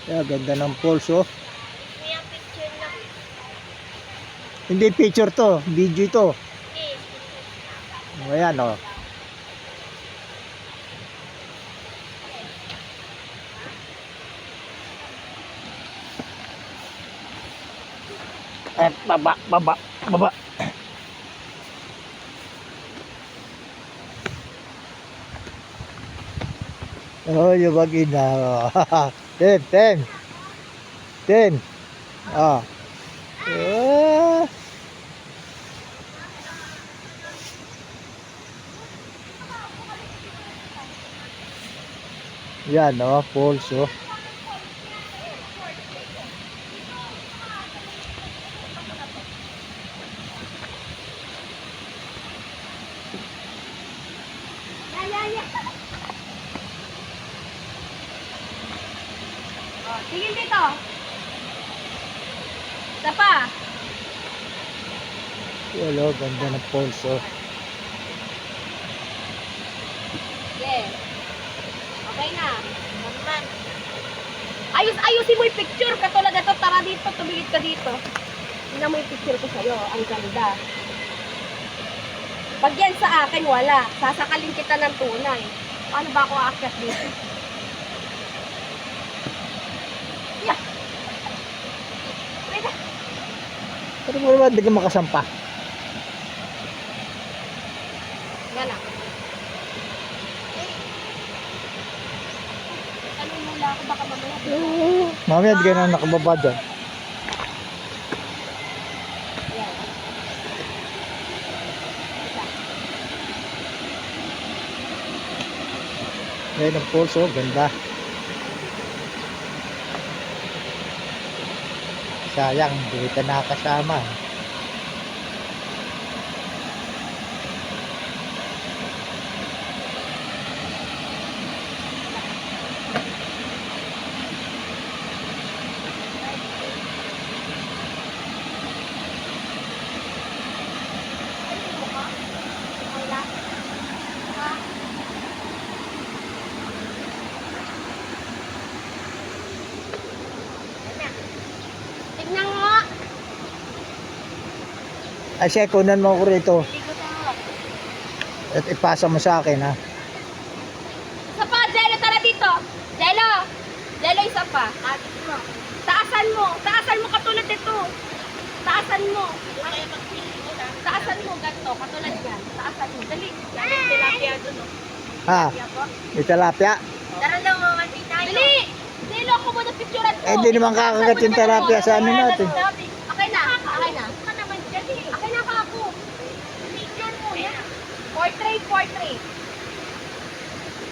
Kaya ganda ng falls, oh. May picture na. Hindi picture to, video ito. Eh. Ayan, oh. Baba, baba, baba. Oh, yung mag-ina. Oh. 10, 10. 10. Ah. Ah. Yan, oh, falls, oh. Oh, tingin dito. Isa pa. Yan, oh, ganda ng falls, oh. Yes. Okay na. Naman. Ayusin mo yung picture. Katulad ito, tara dito, tumingin ka dito. Tingnan mo yung picture ko sa'yo. Ang ganda. Pag yan sa akin, wala. Sasakalin kita ng tunay. Paano ba ako aakyat dito? Yeah. Wait. Pero mo naman, hindi ka makasampa. Gana. Ano mula ako baka mamaya. Mamaya, hindi ka na nakababa dyan. Yan. Ayan ang falls, oh, ganda. Sayang, hindi kita nakasama. Tignan mo. Ay, siya, kunan mo ako rito. Ikot mo. At ipasa mo sa akin, ha. Isa pa, Jello, tara dito. Jello. Jello, isa pa. Taasan mo. Taasan mo katulad nito. Taasan mo. Taasan mo ganito, katulad yan. Taasan mo. Dali. Yan, tilapia doon. Ha? May tilapia? Tara daw, mamati tayo. Dali. Jello, ako muna picturean ko. Eh, hindi naman kakagat yung tilapia sa ano natin. Okay na. Okay na. Okay na ka ako. Picture mo yan. Portrait.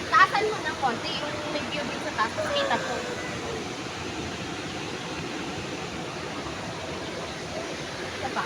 Taasan mo ng konti. Yung may view din sa taas. Kita ko. Isa pa.